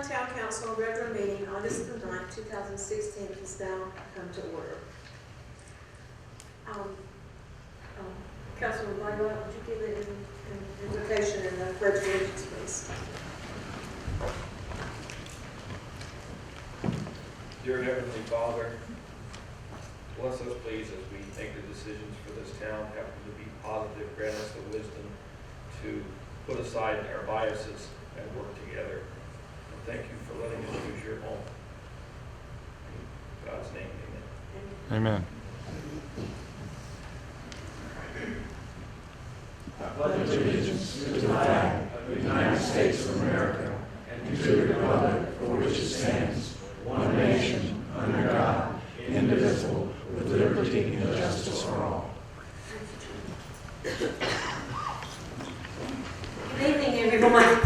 Allentown Town Council regular meeting, August the 9th, 2016, is now come to order. Councilman Blaylock, would you give an invocation and the pledge of allegiance, please? Dear Heavenly Father, bless us please as we make the decisions for this town, have them to be positive, grant us the wisdom to put aside our biases and work together. And thank you for letting us use your home. In God's name, amen. Amen. I pledge allegiance to the flag of the United States of America and to the republic for which it stands, one nation, under God, indivisible, with liberty and justice for all. Good evening, everyone.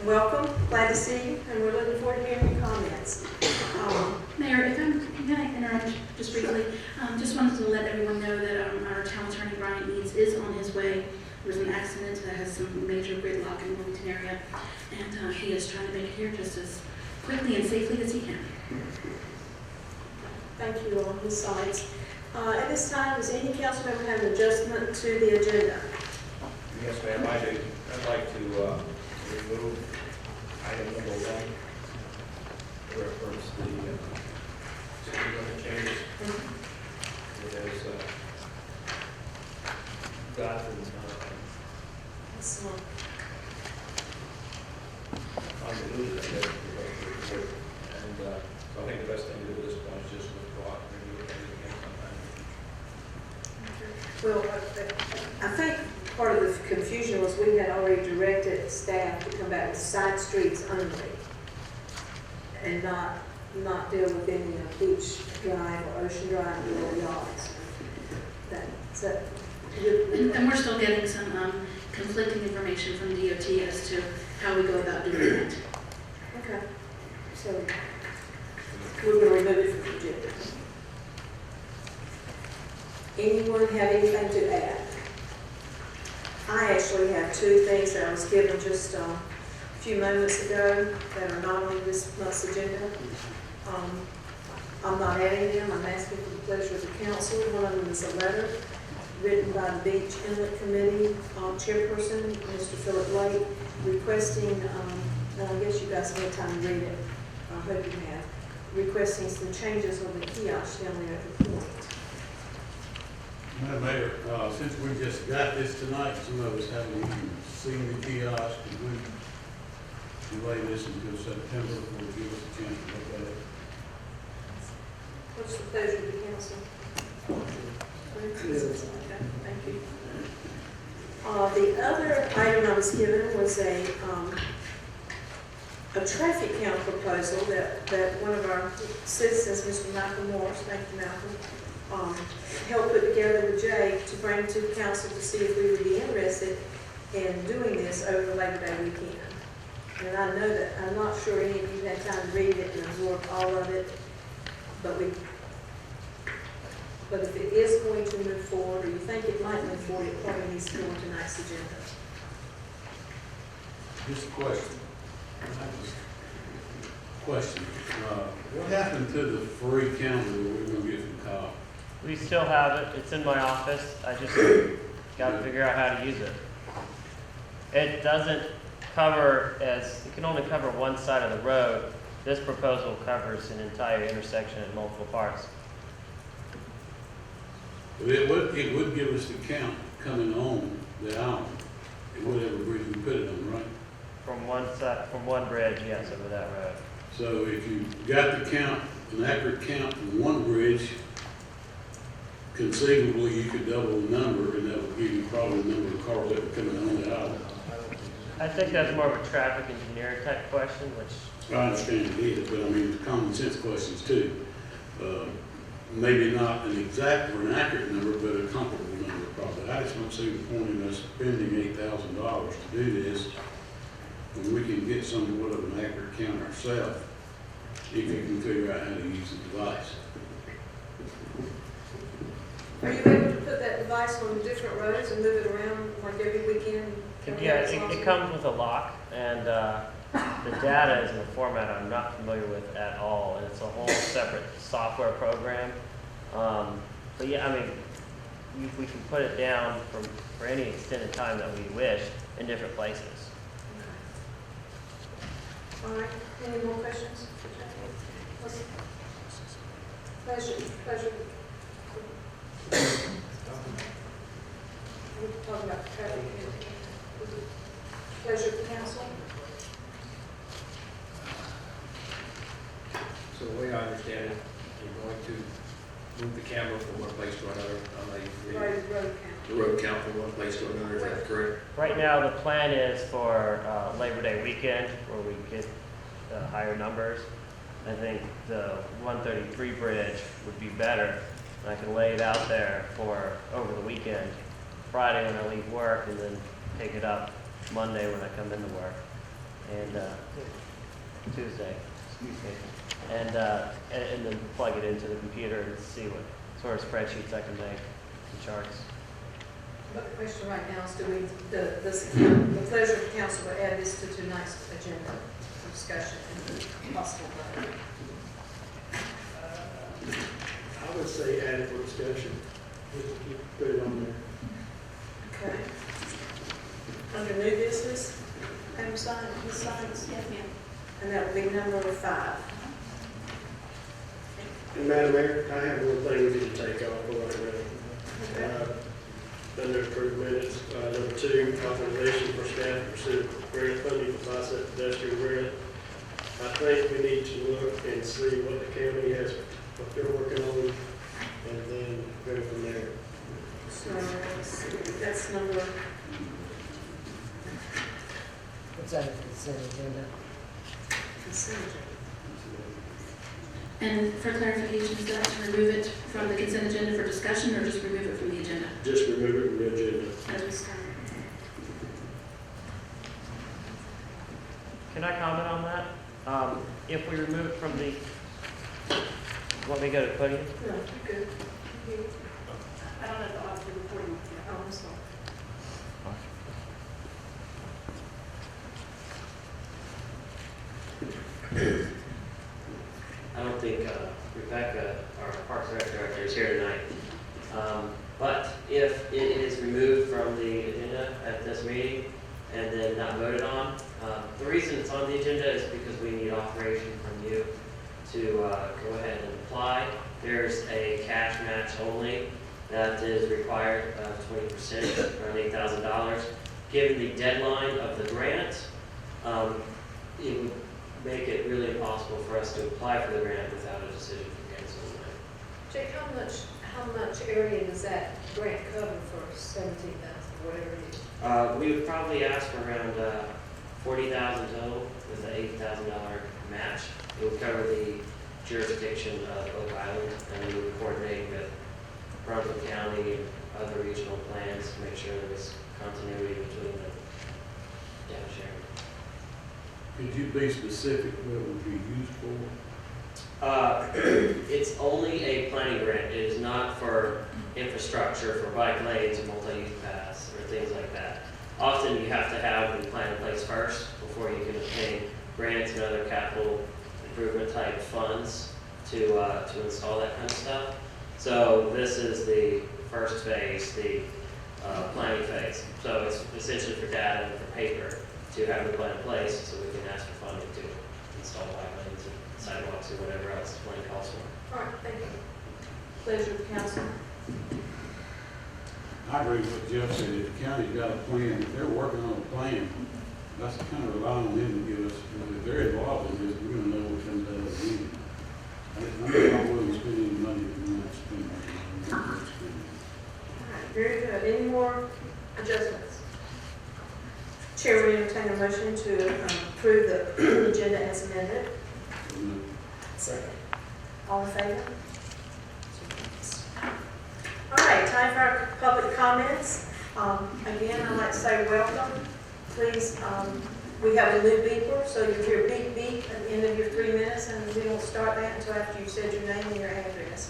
Welcome. Glad to see you, and we're looking forward to hearing your comments. Mayor, if can I interrupt just briefly? Just wanted to let everyone know that our town attorney, Brian Eads, is on his way. There was an accident that has some major gridlock in the Wilmington area, and he is trying to make it here just as quickly and safely as he can. Thank you on his sides. At this time, does any council member have an adjustment to the agenda? Yes, ma'am, I do. I'd like to remove item number 1, reference the city limit changes. It has gotten undiluted, I guess, and so I think the best thing to do at this point is just withdraw it and review it again sometime. Well, I think part of the confusion was we had already directed staff to come back with side streets only and not deal with any of Beach Drive or Ocean Drive or yards. And we're still getting some conflicting information from DOT as to how we go about doing that. Okay. So we're going to remove it from the agenda. Anyone have anything to add? I actually have 2 things that I was given just a few moments ago that are not on this month's agenda. I'm not adding them. I'm asking for the pleasure of the council. One of them is a letter written by the Beach Inlet Committee chairperson, Mr. Philip Lake, requesting, well, I guess you guys have had time to read it. I hope you have. Requesting some changes on the kiosk down there at the point. Madam Mayor, since we just got this tonight, some of us haven't even seen the kiosk, and we delay this until September before we give us a chance to look at it. What's the pleasure of the council? Okay, thank you. The other item I was given was a traffic count proposal that one of our citizens, Mr. Malcolm Morris, thank you, Malcolm, helped put together with Jay to bring to the council to see if we would be interested in doing this over Labor Day weekend. And I know that, I'm not sure any of you had time to read it and absorb all of it, but if it is going to move forward, or you think it might move forward, it probably needs to go on tonight's agenda. Just a question. What happened to the free calendar that we're going to get from Kyle? We still have it. It's in my office. I just got to figure out how to use it. It doesn't cover it can only cover one side of the road. This proposal covers an entire intersection in multiple parts. But it would give us the count coming on the island, at whatever bridge we put it on, right? From one bridge, yes, over that road. So if you got the count, an accurate count from one bridge, conceivably you could double the number, and that would give you probably the number of cars that were coming on the island. I think that's more of a traffic engineering type question, which I understand it is, but I mean, it's common sense questions too. Maybe not an exact or an accurate number, but a comparable number probably. I just don't see the point in us spending $8,000 to do this when we can get somewhat of an accurate count ourselves if you can figure out how to use the device. Are you able to put that device on different roads and move it around like every weekend? yeah, it comes with a lock, and the data is in a format I'm not familiar with at all, and it's a whole separate software program. But yeah, I mean, we can put it down for any extended time that we wish in different places. All right, any more questions? Pleasure. We're talking about traffic. Pleasure of the council. So the way I understand it, you're going to move the camera from one place to another on the road count from one place to another, is that correct? Right now, the plan is for Labor Day weekend, where we get higher numbers. I think the 133 bridge would be better, and I can lay it out there for over the weekend, Friday when I leave work, and then pick it up Monday when I come into work, and Tuesday, excuse me, and then plug it into the computer and see what sort of spreadsheets I can make, and charts. But the question right now is, do we, the pleasure of the council will add this to tonight's agenda for discussion and possible vote? I would say add it for discussion, just to put it on there. Okay. Under new business, his signs, Yes, ma'am. and that will be number 5. And Madam Mayor, I have one thing we need to take off for right now. Under approved minutes, number 2, authorization for staff to pursue grant funding for bicep pedestrian grant. I think we need to look and see what the county has, what they're working on, and then go from there. So that's number, What's that, consent agenda? consent agenda. And for clarification, is that to remove it from the consent agenda for discussion, or just remove it from the agenda? Just remove it from the agenda. As we start. Can I comment on that? If we remove it from the, want me to go to podium? No, you're good. I don't know the auditor reporting. Oh, I'm sorry. I don't think Rebecca, our Parks and Rec Director, is here tonight. But if it is removed from the agenda at this meeting and then not voted on, the reason it's on the agenda is because we need authorization from you to go ahead and apply. There's a cash match only that is required of 20%, around $8,000. Given the deadline of the grant, it would make it really impossible for us to apply for the grant without a decision from council tonight. Jake, how much area does that grant cover for 17,000, whatever it is? We would probably ask for around 40,000 total with an $8,000 match. It would cover the jurisdiction of Oak Island, and we would coordinate with Brunswick County and other regional plans to make sure there was continuity between the data sharing. Could you be specific what it would be used for? It's only a planning grant. It is not for infrastructure, for bike lanes or multi-use paths or things like that. Often you have to have the plan in place first before you can obtain grants and other capital improvement type funds to install that kind of stuff. So this is the first phase, the planning phase. So it's essentially for data and for paper to have the plan in place so we can ask for funding to install bike lanes and sidewalks or whatever else the plan calls for. All right, thank you. Pleasure of the council. I agree with what Jeff said, if the county's got a plan, if they're working on a plan, that's kind of rely on them to give us, if they're involved in this, we're gonna know what comes out of the meeting. I'm not willing to spend any money if we're not spending it. All right, very good. Any more adjustments? Chair will entertain a motion to approve the agenda as amended. Second. All in favor? All right, time for our public comments. Again, I'd like to say welcome. Please, we have a new beeper, so you hear beep beep at the end of your 3 minutes, and we won't start that until after you've said your name and your address.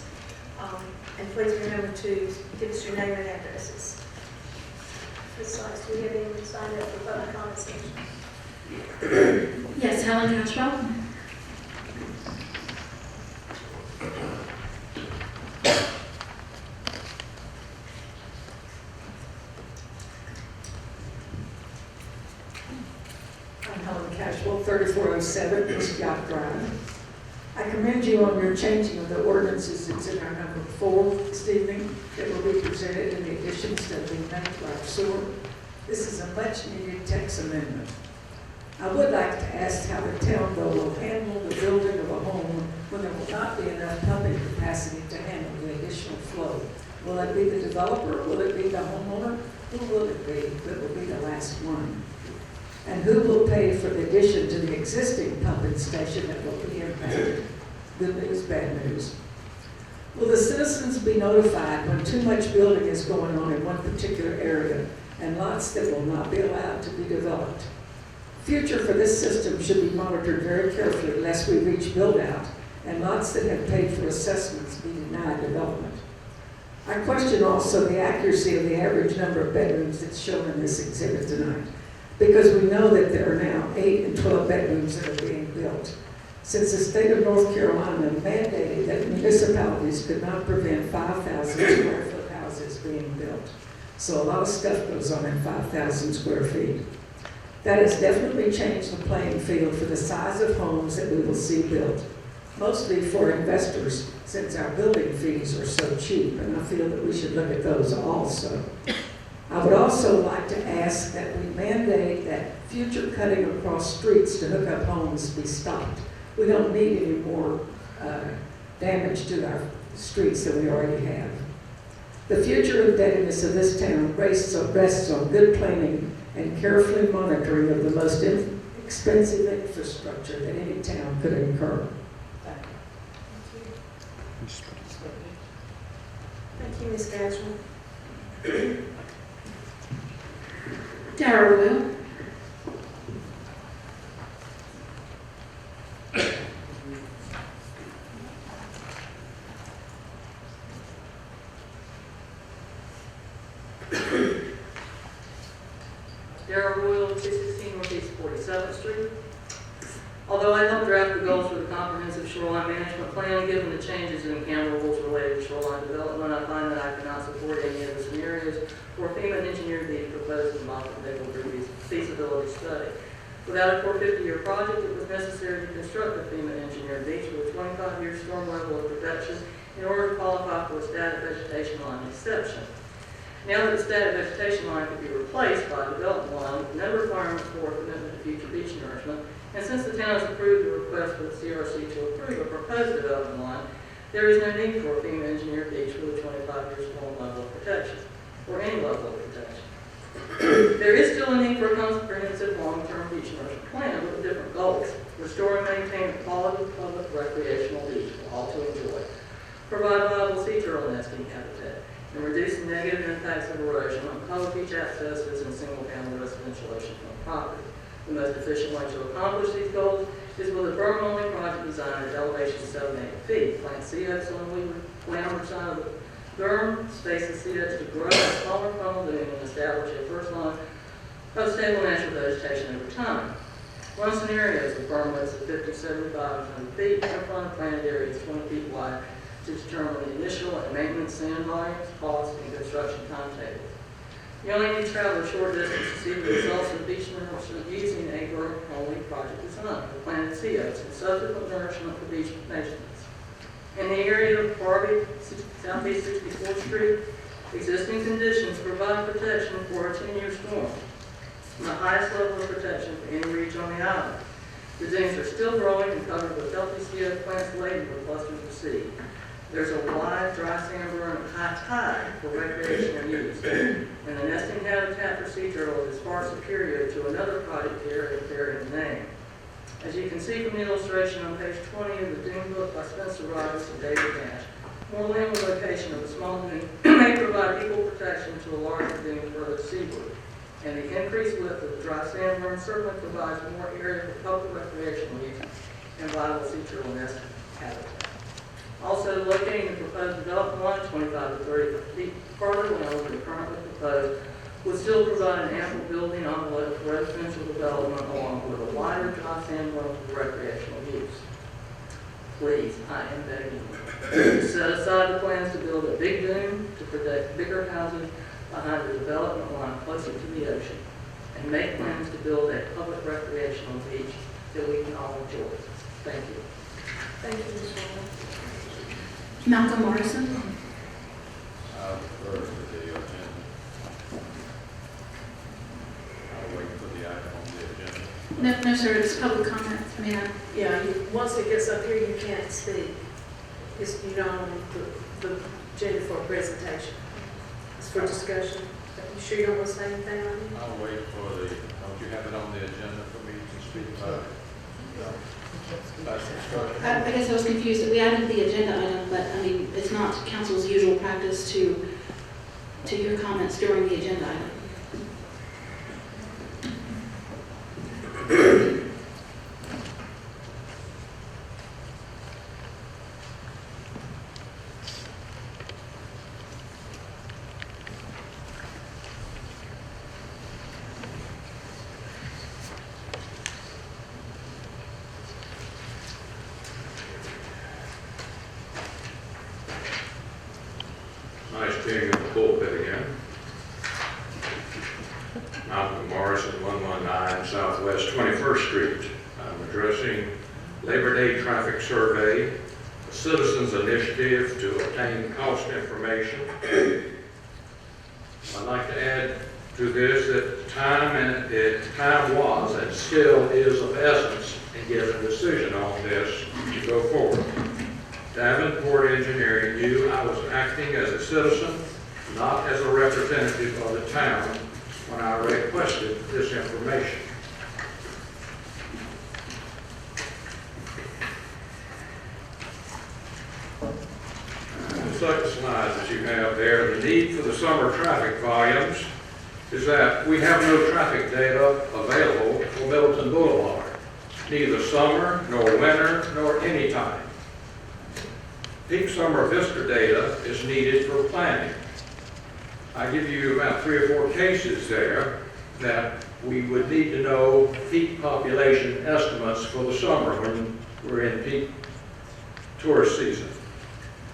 And please remember to give us your name and addresses. Ms. Sykes, do we have anyone signed up for public comment section? Yes, Helen Castro. I'm Helen Cashwell, 3407 East Yacht Drive. I commend you on your changing of the ordinances. It's in our number 4 this evening that will be presented in the additions that we made to our sewer. This is a much-needed text amendment. I would like to ask how the town, though, will handle the building of a home when there will not be enough pumping capacity to handle the additional flow. Will it be the developer? Will it be the homeowner? Who will it be that will be the last one? And who will pay for the addition to the existing pumping station that will be impacted? Good news, bad news. Will the citizens be notified when too much building is going on in one particular area and lots that will not be allowed to be developed? Future for this system should be monitored very carefully lest we reach build-out and lots that have paid for assessments be denied development. I question also the accuracy of the average number of bedrooms that's shown in this exhibit tonight, because we know that there are now 8 and 12 bedrooms that are being built. Since the state of North Carolina mandated that municipalities could not prevent 5,000 square foot houses being built. So a lot of stuff goes on in 5,000 square feet. That has definitely changed the playing field for the size of homes that we will see built, mostly for investors, since our building fees are so cheap, and I feel that we should look at those also. I would also like to ask that we mandate that future cutting across streets to hook up homes be stopped. We don't need any more damage to our streets than we already have. The future indebtedness of this town rests on good planning and carefully monitoring of the most expensive infrastructure that any town could incur. Thank you. Thank you, Ms. Cashman. Darrell Will. Darrell Royal, 616 Northeast 47th Street. Although I helped draft the goals for the comprehensive shoreline management plan, given the changes in camera rules related to shoreline development, I find that I cannot support any of the scenarios for FEMA engineered being proposed in my feasibility study. Without a 450-year project, it was necessary to construct a FEMA engineered beach with a 25-year storm level of protection in order to qualify for a static vegetation line exception. Now that the static vegetation line could be replaced by a development line with no requirement for a commitment to future beach nourishment, and since the town has approved the request for the CRC to approve a proposed development line, there is no need for a FEMA engineered beach with a 25-year storm level of protection, or any level of protection. There is still a need for a comprehensive long-term beach nourishment plan with different goals: restore and maintain a quality public recreational beach for all to enjoy, provide viable sea turtle nesting habitat, and reduce the negative impacts of erosion on public beach accesses and single-family residential oceanfront property. The most efficient way to accomplish these goals is with a berm-only project design at elevation 7 to 8 feet. Plant sea oaks on the landward side of the berm, space the sea oaks to grow a smaller funnel dune, and establish a first line of stable natural vegetation over time. One scenario is with berm widths of 50, 75, and 100 feet, and front planted areas 20 feet wide to determine the initial and maintenance sand volumes, costs, and construction timetables. You only need to travel a short distance to see the results of beach nourishment using a berm-only project design with planted sea oaks and subsequent nourishment for beach maintenance. In the area of Barbie, Southeast 64th Street, existing conditions provide protection for a 10-year storm, the highest level of protection for any region on the island. The dunes are still growing and covered with healthy sea oak plants laden with clusters of seed. There's a wide, dry sand berm at high tide for recreational use, and the nesting habitat for sea turtles is far superior to another project area bearing the name. As you can see from the illustration on page 20 of the dune book by Spencer Rogers and David Nash, more landward location of a small dune may provide equal protection to a larger dune further seaward, and the increased width of the dry sand berm certainly provides more area for public recreational use and viable sea turtle nesting habitat. Also, locating the proposed development line 25 to 30 feet farther than currently proposed would still provide an ample building envelope for residential development along with a wider dry sand run for recreational use. Please, I am begging you, set aside the plans to build a big dune to protect bigger houses behind the development line closer to the ocean, and make plans to build a public recreational beach that we can all enjoy. Thank you. Thank you, Ms. Rowland. Malcolm Morrison. Refer to the agenda. I'll wait for the item on the agenda. No, sir, it's public comment. I mean, Yeah, once it gets up here, you can't speak. It's, you don't want the agenda for a presentation. It's for discussion. You sure you don't want to say anything on it? I'll wait for the, don't you have it on the agenda for me to speak about it? That's discussion. I guess I was confused. We added the agenda item, but I mean, it's not council's usual practice to hear comments during the agenda item. Nice being in the pulpit again. Malcolm Morrison, 119 Southwest 21st Street. I'm addressing Labor Day Traffic Survey, a citizens' initiative to obtain cost information. I'd like to add to this that time was and still is of essence in getting a decision on this to go forward. Davenport Engineering knew I was acting as a citizen, not as a representative of the town, when I requested this information. The second slide that you have there, the need for the summer traffic volumes is that we have no traffic data available for Middleton Boulevard, neither summer, nor winter, nor any time. Peak summer Vista data is needed for planning. I give you about 3 or 4 cases there that we would need to know peak population estimates for the summer when we're in peak tourist season.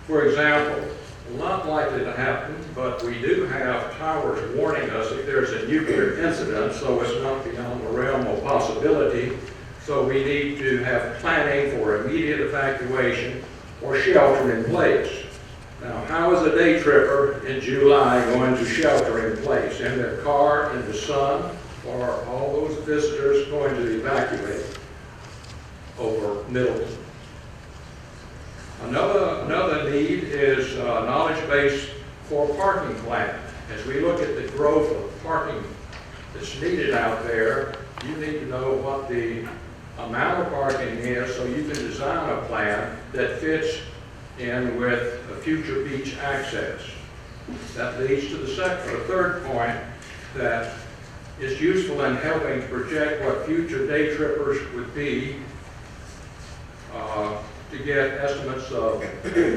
For example, not likely to happen, but we do have towers warning us if there's a nuclear incident, so it's not beyond the realm of possibility. So we need to have planning for immediate evacuation or shelter in place. Now, how is a day tripper in July going to shelter in place? In their car, in the sun, or are all those visitors going to evacuate over Middleton? Another need is knowledge base for parking plan. As we look at the growth of parking that's needed out there, you need to know what the amount of parking is so you can design a plan that fits in with a future beach access. That leads to the third point that is useful in helping to project what future day trippers would be to get estimates of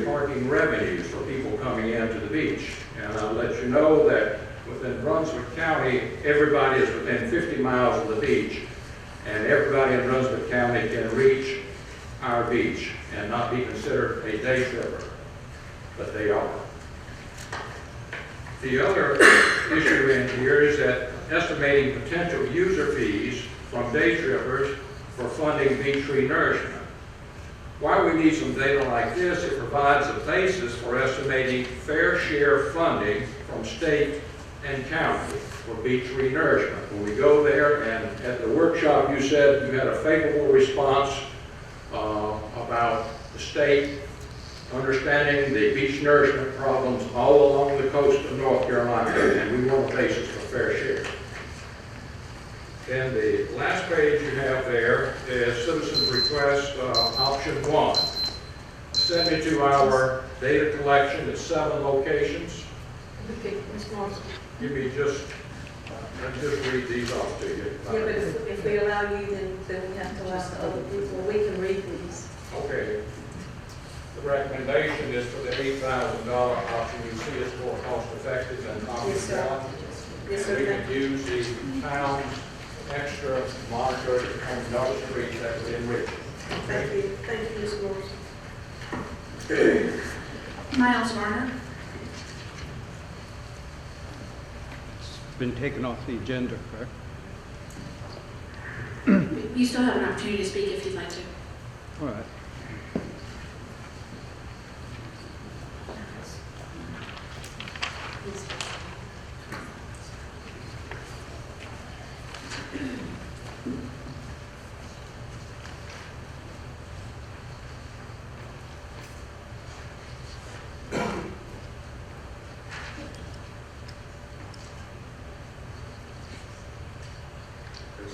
parking revenues for people coming into the beach. And I'll let you know that within Brunswick County, everybody is within 50 miles of the beach, and everybody in Brunswick County can reach our beach and not be considered a day tripper, but they are. The other issue in here is that estimating potential user fees from day trippers for funding beach tree nourishment. Why we need some data like this, it provides a basis for estimating fair share funding from state and county for beach tree nourishment. When we go there, and at the workshop you said you had a favorable response about the state understanding the beach nourishment problems all along the coast of North Carolina, and we want a basis for fair share. And the last page you have there is citizen request option 1. 72-hour data collection at 7 locations. Okay, Ms. Morrison. Give me just, let me just read these off to you. Yeah, but if we allow you, then we have to allow the other people. We can read these. Okay. The recommendation is for the $8,000 option. You see it's more cost effective than option Yes, sir. 1. Yes, sir, We thank could use the town's extra monitor on Dodge Street that would enrich it. Thank you, Ms. Morris. Miles Varner. Been taken off the agenda, correct? You still have an opportunity to speak if you'd like to. All right.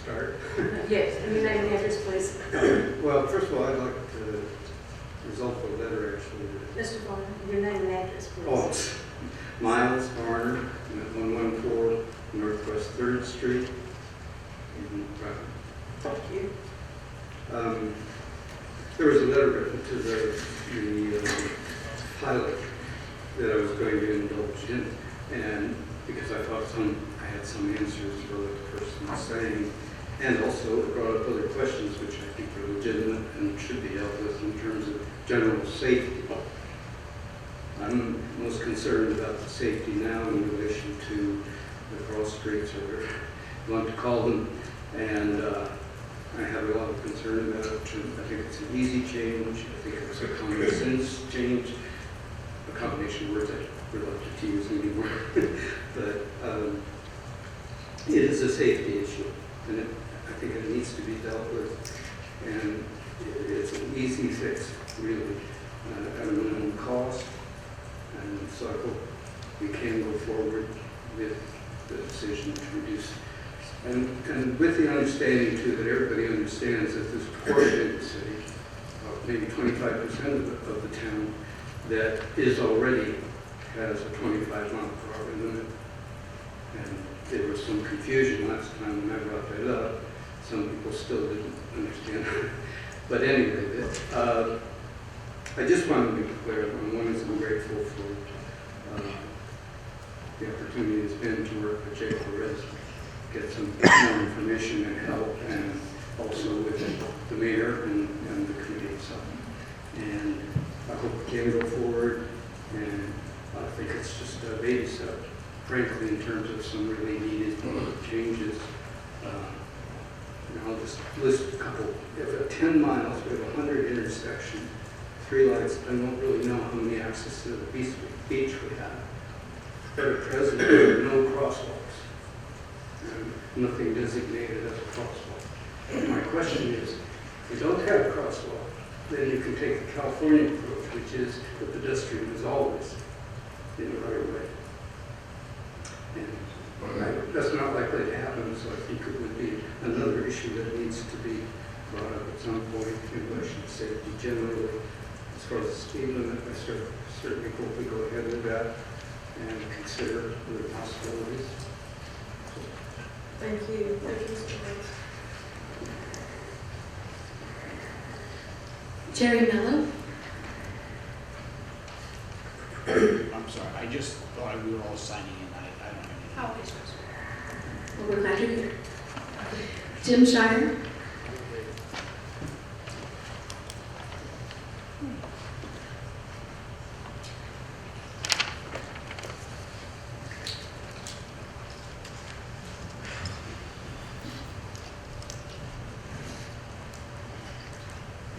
Start. Yes, and your name and address, please. Well, first of all, I'd like to result for a letter, actually. Mr. Varner, your name and address, please. Oh, it's Miles Varner, 114 Northwest 3rd Street. Thank you. There was a letter written to the pilot that I was going to indulge in, and because I thought I had some answers for what the person was saying, and also it brought up other questions which I think are legitimate and should be dealt with in terms of general safety. I'm most concerned about the safety now in relation to the cross streets, or whatever you want to call them, and I have a lot of concern about it. I think it's an easy change. I think it's a common sense change, a combination of words I reluctant to use anymore. But it is a safety issue, and I think it needs to be dealt with, and it's an easy fix, really, at a minimum cost. And so I hope we can go forward with the decision to reduce. And with the understanding, too, that everybody understands that there's a portion of the city, maybe 25% of the town, that is already has a 25-mile-per-hour limit. And there was some confusion last time when I brought that up. Some people still didn't understand. But anyway, I just wanted to be clear. One is I'm grateful for the opportunity it's been to work with Jay Perez, get some more information and help, and also with the mayor and the committee itself. And I hope we can go forward, and I think it's just a baby step, frankly, in terms of some really needed changes. And I'll just list a couple. We have 10 miles, we have 100 intersections, 3 lights. I don't really know how many access to the beach we have. But at present, there are no crosswalks. Nothing designated as a crosswalk. And my question is, if you don't have a crosswalk, then you can take the California approach, which is the pedestrian is always in the right of way. And that's not likely to happen, so I think it would be another issue that needs to be brought up at some point in relation to safety generally. As far as the speed limit, I certainly hope we go ahead with that and consider the possibilities. Thank you. Thank you, Mr. Morris. Jerry Mello. I'm sorry, I just thought we were all signing in. I don't have anything. Well, we're glad you're here. Jim Shire.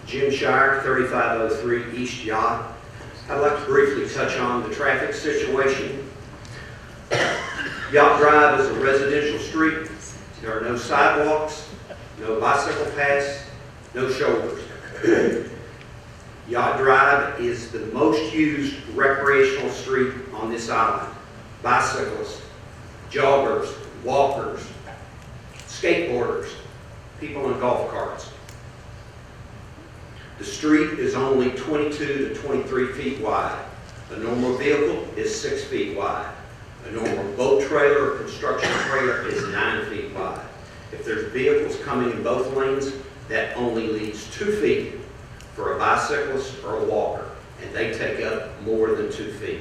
Jim Shire, 3503 East Yacht. I'd like to briefly touch on the traffic situation. Yacht Drive is a residential street. There are no sidewalks, no bicycle paths, no shoulders. Yacht Drive is the most used recreational street on this island. Bicyclists, joggers, walkers, skateboarders, people in golf carts. The street is only 22 to 23 feet wide. A normal vehicle is 6 feet wide. A normal boat trailer or construction trailer is 9 feet wide. If there's vehicles coming in both lanes, that only leaves 2 feet for a bicyclist or a walker, and they take up more than 2 feet.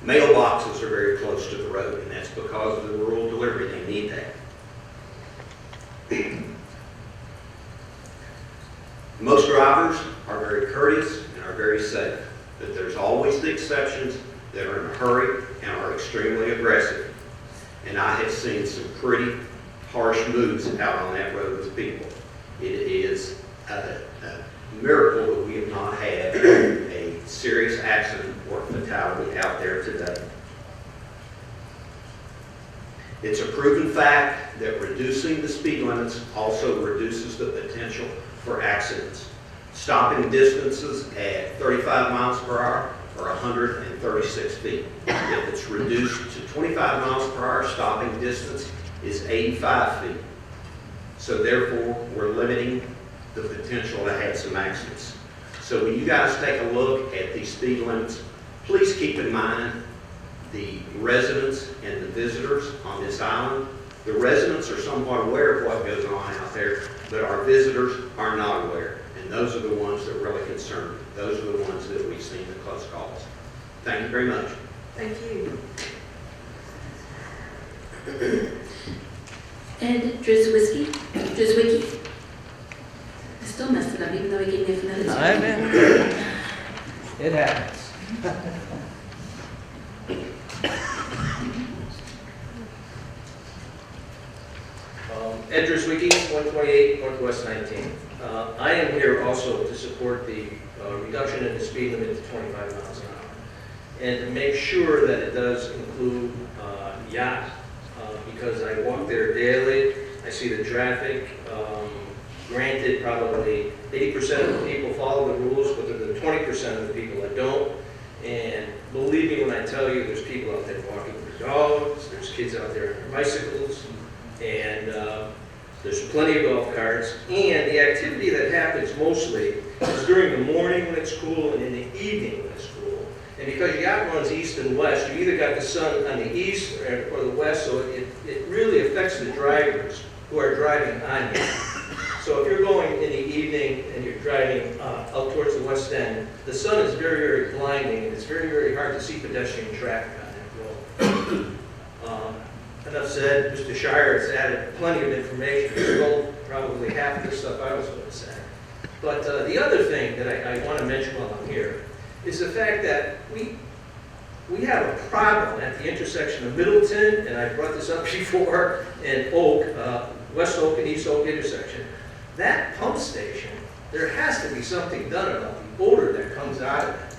Mailboxes are very close to the road, and that's because of the rural delivery. They need that. Most drivers are very courteous and are very safe, but there's always the exceptions that are in a hurry and are extremely aggressive. And I have seen some pretty harsh moves out on that road with people. It is a miracle that we have not had a serious accident or fatality out there today. It's a proven fact that reducing the speed limits also reduces the potential for accidents. Stopping distances at 35 miles per hour or 136 feet. If it's reduced to 25 miles per hour, stopping distance is 85 feet. So therefore, we're limiting the potential to have some accidents. So when you guys take a look at these speed limits, please keep in mind the residents and the visitors on this island. The residents are somewhat aware of what goes on out there, but our visitors are not aware. And those are the ones that really concern me. Those are the ones that we've seen the close calls. Thank you very much. Thank you. Ed Drzwicki. I still messed it up, even though he gave me a phonetic. I mean, it happens. Ed Drzwicki, 128 Northwest 19th. I am here also to support the reduction in the speed limit to 25 miles an hour. And to make sure that it does include yacht, because I walk there daily, I see the traffic. Granted, probably 80% of the people follow the rules, but there are the 20% of the people that don't. And believe me when I tell you, there's people out there walking their dogs, there's kids out there on their bicycles, and there's plenty of golf carts. And the activity that happens mostly is during the morning when it's cool and in the evening when it's cool. And because yacht runs east and west, you either got the sun on the east or the west, so it really affects the drivers who are driving on you. So if you're going in the evening and you're driving out towards the west end, the sun is very, very blinding, and it's very, very hard to see pedestrian traffic on that road. Enough said. Mr. Shire has added plenty of information. He stole probably half of the stuff I was going to say. But the other thing that I want to mention while I'm here is the fact that we have a problem at the intersection of Middleton, and I brought this up before, and Oak, West Oak and East Oak intersection. That pump station, there has to be something done about the odor that comes out of it.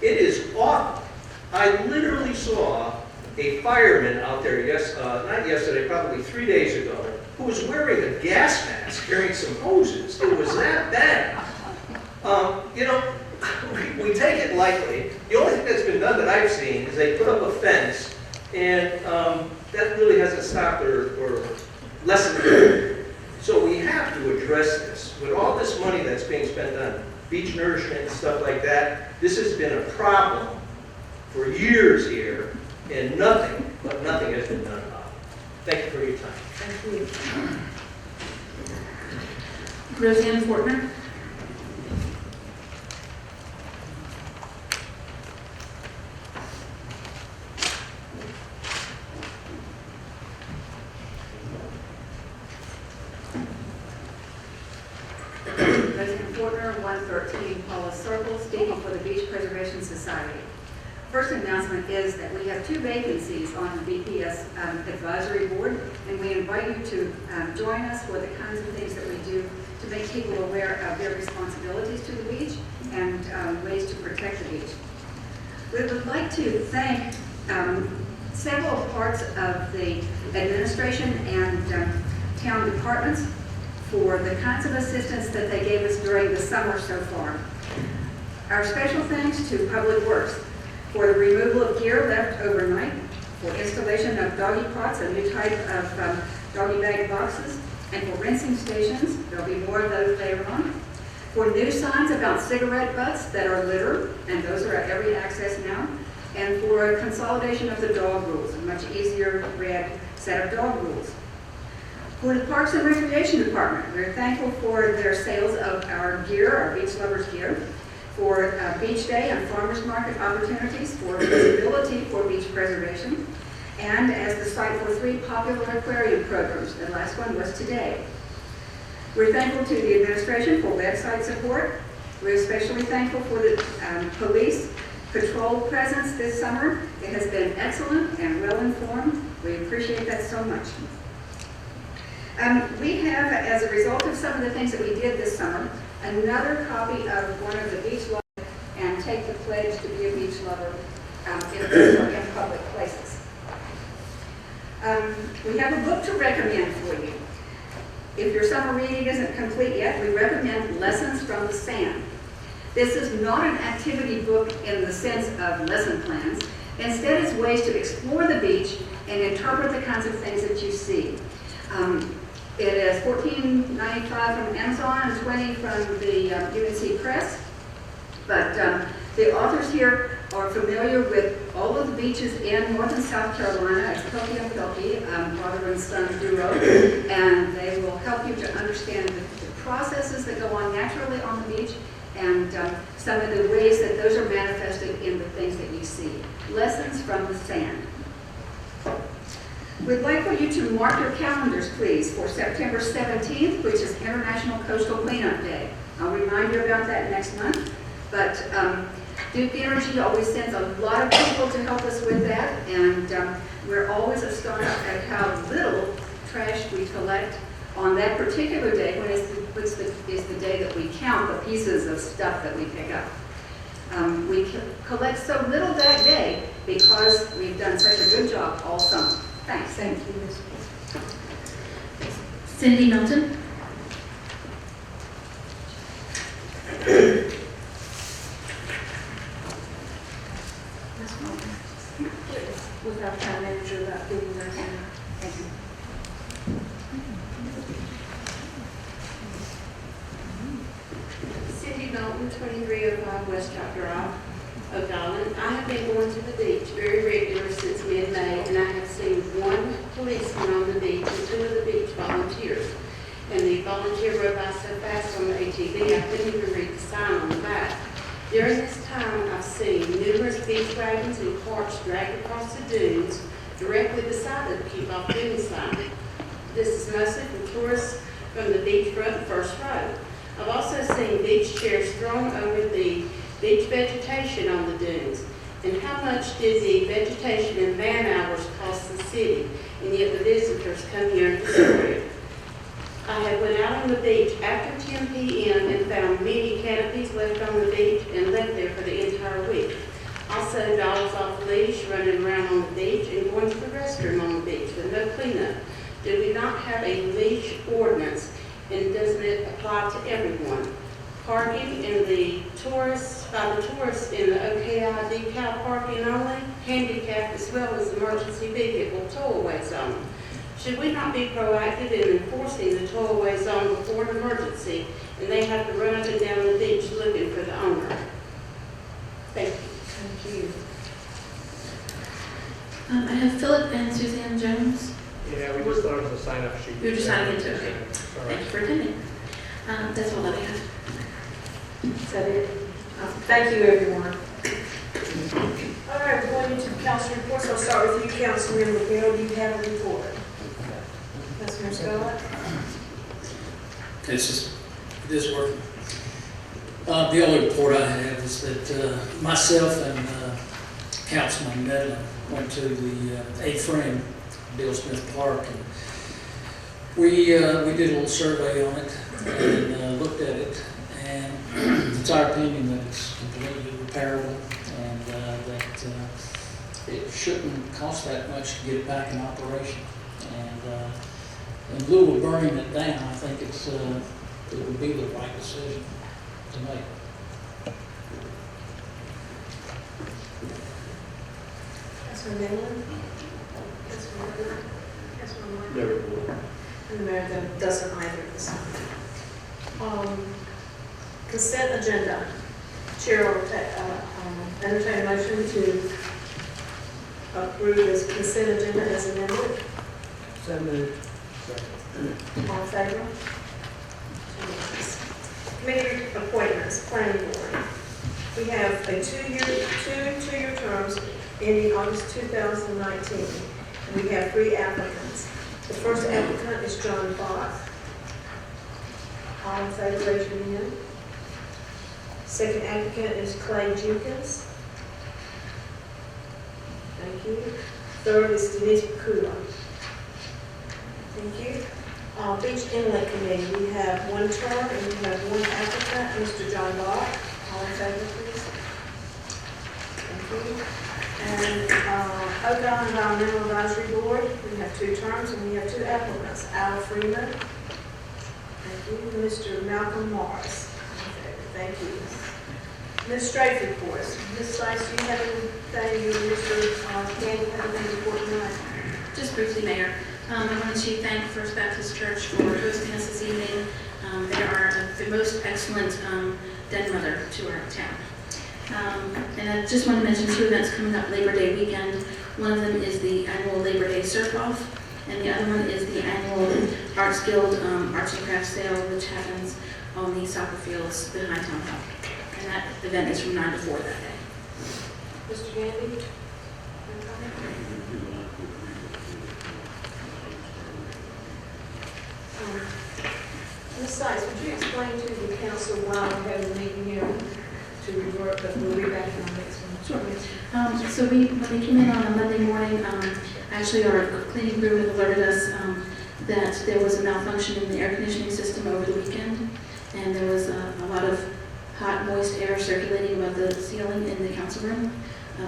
It is awful. I literally saw a fireman out there, not yesterday, probably 3 days ago, who was wearing a gas mask, carrying some hoses. It was that bad. We take it lightly. The only thing that's been done that I've seen is they put up a fence, and that really hasn't stopped or lessened it. So we have to address this. With all this money that's being spent on beach nourishment and stuff like that, this has been a problem for years here, and nothing has been done about it. Thank you for your time. Thank you. Roseanne Fortner. President Fortner, 113 Paula Circle, speaking for the Beach Preservation Society. First announcement is that we have 2 vacancies on the BPS advisory board, and we invite you to join us for the kinds of things that we do to make people aware of their responsibilities to the beach and ways to protect the beach. We would like to thank several parts of the administration and town departments for the kinds of assistance that they gave us during the summer so far. Our special thanks to Public Works for the removal of gear left overnight, for installation of doggy pots, a new type of doggy bag boxes, and for rinsing stations. There'll be more of those later on. For new signs about cigarette butts that are litter, and those are at every access now. And for a consolidation of the dog rules, a much easier read set of dog rules. For the Parks and Recreation Department, we're thankful for their sales of our gear, our beach lovers gear. for Beach Day and farmers market opportunities for visibility for beach preservation, and as the site for 3 popular aquarium programs. The last one was today. We're thankful to the administration for website support. We're especially thankful for the police patrol presence this summer. It has been excellent and well-informed. We appreciate that so much. We have, as a result of some of the things that we did this summer, another copy of one of the beach lovers and take the pledge to be a beach lover in public places. We have a book to recommend for you. If your summer reading isn't complete yet, we recommend Lessons from the Sand. This is not an activity book in the sense of lesson plans. Instead, it's ways to explore the beach and interpret the kinds of things that you see. It is $14.95 from Amazon and $20 from the UNC Press. But the authors here are familiar with all of the beaches in North and South Carolina. It's Pilkey and Pilkey, father and son duo, and they will help you to understand the processes that go on naturally on the beach and some of the ways that those are manifested in the things that you see. Lessons from the Sand. We'd like for you to mark your calendars, please, for September 17th, which is International Coastal Cleanup Day. I'll remind you about that next month. But Duke Energy always sends a lot of people to help us with that, and we're always astonished at how little trash we collect on that particular day, when it's the day that we count the pieces of stuff that we pick up. We collect so little that day because we've done such a good job all summer. Thanks. Thank you, Ms. Cindy Milton. With our town manager about giving us Thank you. Cindy Milton, 2305 West Top Drive, O'Donnell. I have been going to the beach very regular since mid-May, and I have seen 1 policeman on the beach and 2 of the beach volunteers. And the volunteer rode by so fast on the ATV, I couldn't even read the sign on the back. During this time, I've seen numerous beach wagons and carts dragged across the dunes directly beside the Keep Off Dune sign. This is mostly from tourists from the beachfront first row. I've also seen beach chairs thrown over the beach vegetation on the dunes. And how much did the vegetation and man hours cost the city? And yet the visitors come here and destroy it. I have went out on the beach after 10 p.m. and found many canopies left on the beach and left there for the entire week. Also, dogs off leash, running around on the beach and going to the restroom on the beach with no cleanup. Do we not have a leash ordinance, and doesn't it apply to everyone? Parking in the tourists, by the tourists in the OKI decal parking only, handicap as well as emergency vehicle tow-away zone. Should we not be proactive in enforcing the tow-away zone before an emergency, and they have to run up and down the beach looking for the owner? Thank you. Thank you. I have Philip and Suzanne Jones. Yeah, we just thought it was a sign-up sheet. You're just signing into it, okay. All Thank right. you for attending. That's all that I have. Is that it? Thank you, everyone. All right, we're going into council reports. I'll start with you, Councilmember Bell. Do you have a report? Councilmember Scott? It is working. The only report I have is that myself and Councilman Medlin went to the A-frame Bill Smith Park, and we did a little survey on it and looked at it, and it's our opinion that it's completely repairable and that it shouldn't cost that much to get it back in operation. And in lieu of burning it down, I think it would be the right decision to make. Councilman Medlin? Councilman No report. And the mayor doesn't either this time. Consent agenda. Chair will entertain a motion to approve this consent agenda as amended. So moved. All in favor? Committee appointments, planning board. We have a two-year terms ending August 2019. And we have 3 applicants. The first applicant is John Bach. All in favor, raise your hand. Second applicant is Clay Jenkins. Thank you. Third is Denise Kula. Thank you. Beach Inlet Committee, we have 1 term and we have 1 applicant, Mr. John Bach. All in favor, please. Thank you. And ODOT Environmental Advisory Board, we have 2 terms and we have 2 applicants, Al Freeman. Thank you. And Mr. Malcolm Morris. Okay, thank you. Administrative reports. Ms. Sykes, do you have anything, you and Mr. Candy have anything to report tonight? Just briefly, Mayor, I wanted to thank First Baptist Church for hosting us this evening. They are the most excellent den mother to our town. And I just want to mention 2 events coming up Labor Day weekend. One of them is the annual Labor Day Surf-Off, and the other one is the annual Arts Guild Arts and Crafts Sale, which happens on the soccer fields behind Town Hall. And that event is from 9 to 4 that day. Mr. Gandy? Ms. Sykes, would you explain to the council why we have a meeting here to revert, but we'll be back in our next one? Sure. So when we came in on a Monday morning, actually our cleaning crew had alerted us that there was a malfunction in the air conditioning system over the weekend, and there was a lot of hot, moist air circulating above the ceiling in the council room.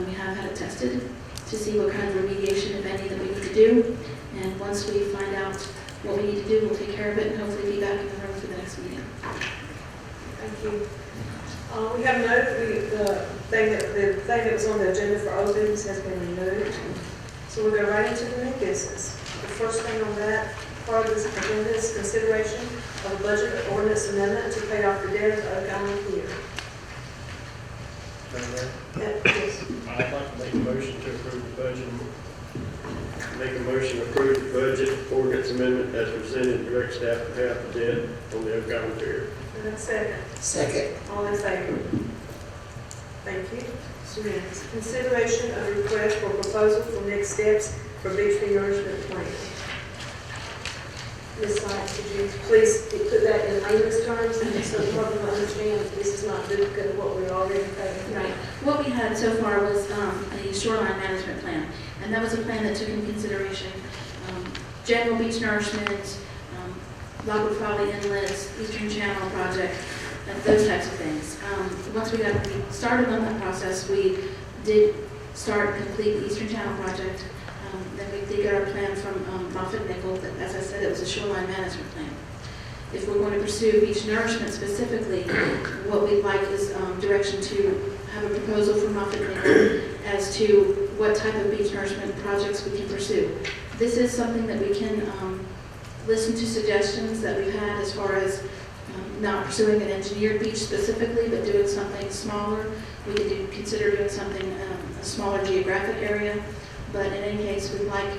We have had it tested to see what kind of remediation, if any, that we need to do. And once we find out what we need to do, we'll take care of it and hopefully be back in the room for the next meeting. Thank you. We have noted the thing that was on the agenda for old business has been removed. So we'll go right into the new business. The first thing on that part of this agenda is consideration of a budget ordinance amendment to pay off the debt of Oklahoma Pier. Yes. I'd like to make a motion to approve the budget. Make a motion to approve the budget ordinance amendment as presented, direct staff to pay off the debt on the Oklahoma Pier. And then second. Second. All in favor? Thank you. So next, consideration of request for proposal for next steps for beach renourishment plan. Ms. Sykes, could you please put that in layman's terms and so the public will understand that this is not duplicate of what we're already paying? Right. What we had so far was a shoreline management plan, and that was a plan that took into consideration general beach nourishment, Lockwood Folly Inlets, Eastern Channel project, those types of things. Once we started on that process, we did start and complete the Eastern Channel project. Then we did get our plan from Moffitt Nickel, that, as I said, it was a shoreline management plan. If we're going to pursue beach nourishment specifically, what we'd like is direction to have a proposal from Moffitt Nickel as to what type of beach nourishment projects we can pursue. This is something that we can listen to suggestions that we've had as far as not pursuing an engineered beach specifically, but doing something smaller. We could consider doing something, a smaller geographic area. But in any case, we'd like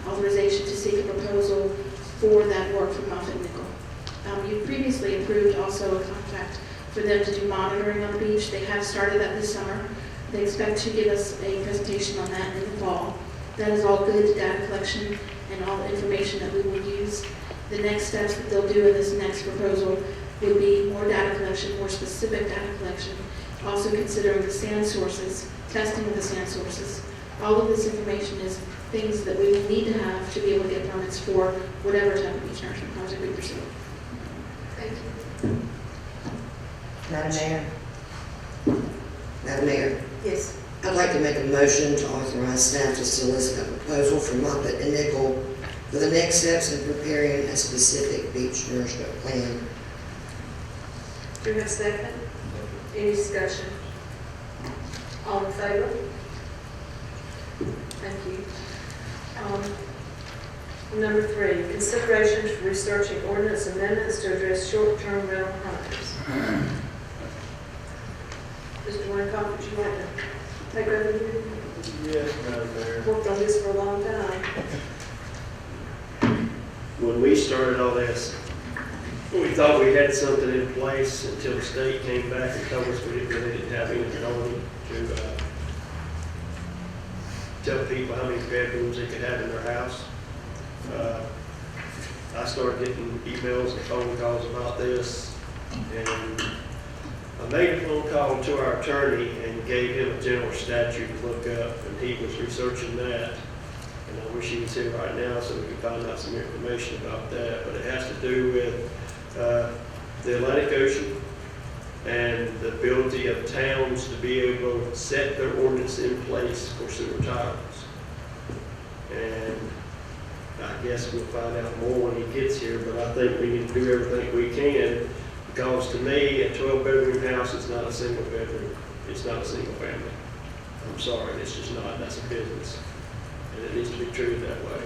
authorization to seek a proposal for that work from Moffitt Nickel. You previously approved also a contract for them to do monitoring on the beach. They have started that this summer. They expect to give us a presentation on that in the fall. That is all good data collection and all the information that we will use. The next steps that they'll do in this next proposal would be more data collection, more specific data collection, also considering the sand sources, testing of the sand sources. All of this information is things that we will need to have to be able to get permits for whatever type of beach nourishment project we pursue. Thank you. Madam Mayor? Madam Mayor, Yes. I'd like to make a motion to authorize staff to solicit a proposal from Moffitt and Nickel for the next steps in preparing a specific beach nourishment plan. Do you have a second? Any discussion? All in favor? Thank you. Number 3, consideration for researching ordinance amendments to address short-term rental homes. Mr. Winnicott, would you like to take over here? Yes, Madam Mayor. Worked on this for a long time. When we started all this, We thought we had something in place until the state came back and told us we really didn't have any authority to tell people how many bedrooms they could have in their house. I started getting emails and phone calls about this, and I made a phone call to our attorney and gave him a general statute to look up, and he was researching that. And I wish he was here right now so we could find out some information about that, but it has to do with the Atlantic Ocean and the ability of towns to be able to set their ordinance in place for sewer titles. And I guess we'll find out more when he gets here, but I think we need to do everything we can, because to me, a 12-bedroom house is not a single bedroom. It's not a single family. I'm sorry, it's just not. That's a business, and it needs to be treated that way.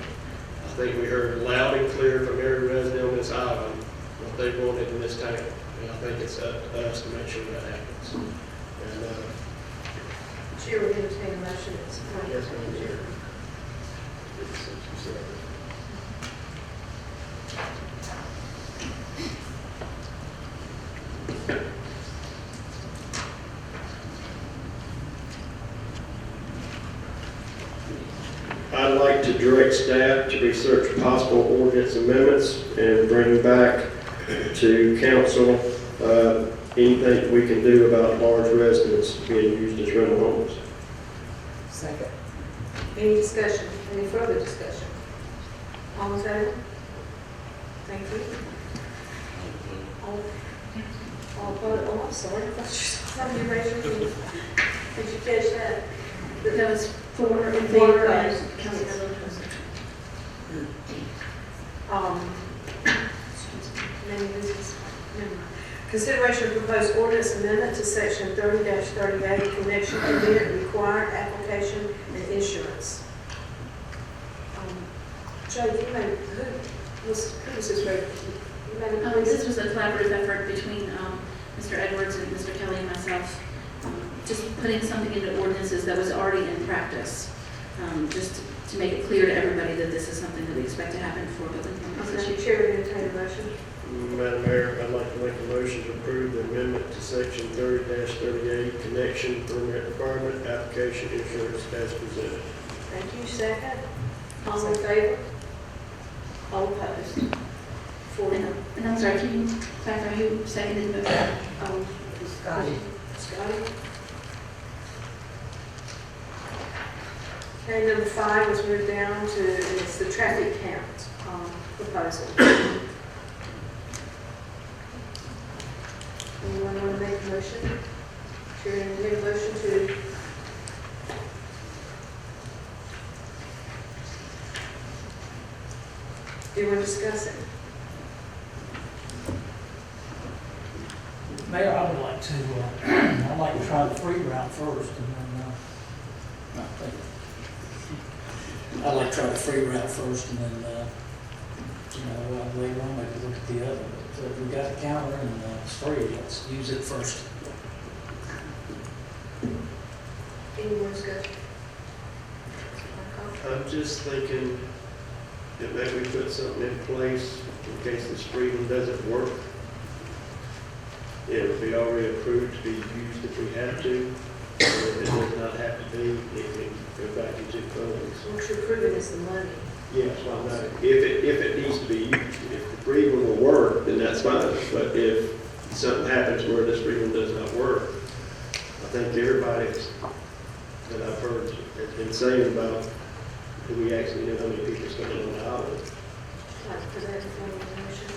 I think we heard loud and clear from every resident on this island what they wanted in this town, and I think it's up to us to make sure that happens. And Chair will entertain a motion at this point. yes, Madam Chair. I'd like to direct staff to research possible ordinance amendments and bring back to council anything we can do about large residents being used as rental homes. Second. Any discussion, any further discussion? All in favor? Thank you. All opposed? Oh, I'm sorry. I thought you raised your hand. Did you catch that? That was 4 in favor and Councilmember Lopez. Many reasons. Never mind. Consideration of proposed ordinance amendment to section 30-38, connection event required application and insurance. Joe, you made, who was this ready? You made a This was a collaborative effort between Mr. Edwards and Mr. Kelly and myself, just putting something into ordinances that was already in practice, just to make it clear to everybody that this is something that we expect to happen for building permits this year. Chair, will entertain a motion. Madam Mayor, I'd like to make a motion to approve the amendment to section 30-38, connection permit requirement, application insurance as presented. Thank you. Second. All in favor? All opposed? 4 no. And I'm sorry, can you clarify who seconded the motion? Scotty. Scotty. Okay, number 5 was moved down to, it's the traffic count proposal. Anyone want to make a motion? Chair, make a motion to, do you want to discuss it? Mayor, I would like to, I'd like to try the free route first, and then, I'd like to try the free route first, and then, later on, maybe look at the other. But if we got a counter and it's free, let's use it first. Any more discussion? I'm just thinking that maybe we put something in place in case this free one doesn't work. It would be already approved to be used if we have to. If it does not have to be, it can go back into funds. What you're proving is the money. Yes, I know. If it needs to be used, if the free one will work, then that's fine. But if something happens where this free one does not work, I think everybody that I've heard has been saying about, do we actually know how many people's coming on the island? Like for that information.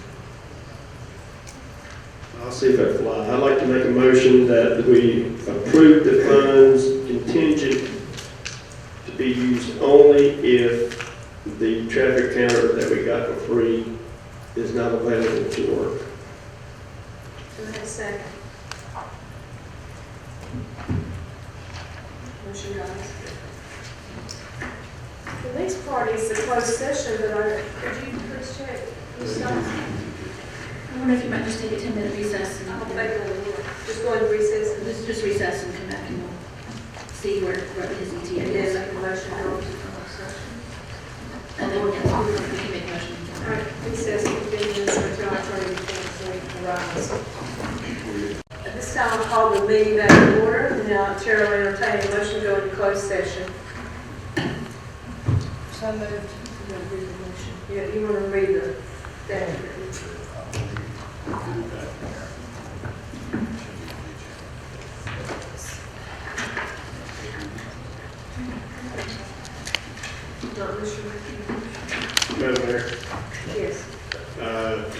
I'll see if I fly. I'd like to make a motion that we approve the funds contingent to be used only if the traffic counter that we got for free is not available to work. Do I have a second? Motion dies. The next part is the closed session, but could you please check? You stop? I wonder if you might just take a 10-minute recess and Just go into recess and just recess and come back and we'll see where his ETA then is. make a motion to go into closed session. And then we can make a motion. All right, recess, 15 minutes until our attorney returns. rise. At this time, I'll call the meeting back to order, and now Chair will entertain a motion to go into closed session. So moved. You want to read the motion? Yeah, you want to read the statute? Not Mr. McKee. Madam Mayor, Yes.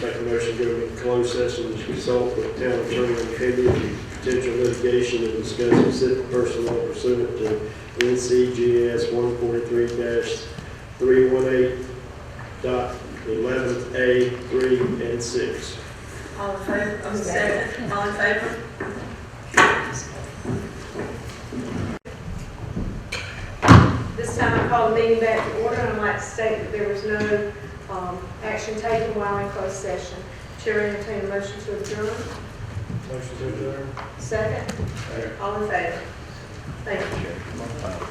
make a motion to go into closed session to consult with town attorney on pending potential litigation and discuss specific personnel pursuant to NCGS 143-318.11A, 3, and 6. All in favor? Second. All in favor? This time I call the meeting back to order, and I'd like to state that there was no action taken while in closed session. Chair will entertain a motion to adjourn. Motion to adjourn. Second. All in favor? Thank you.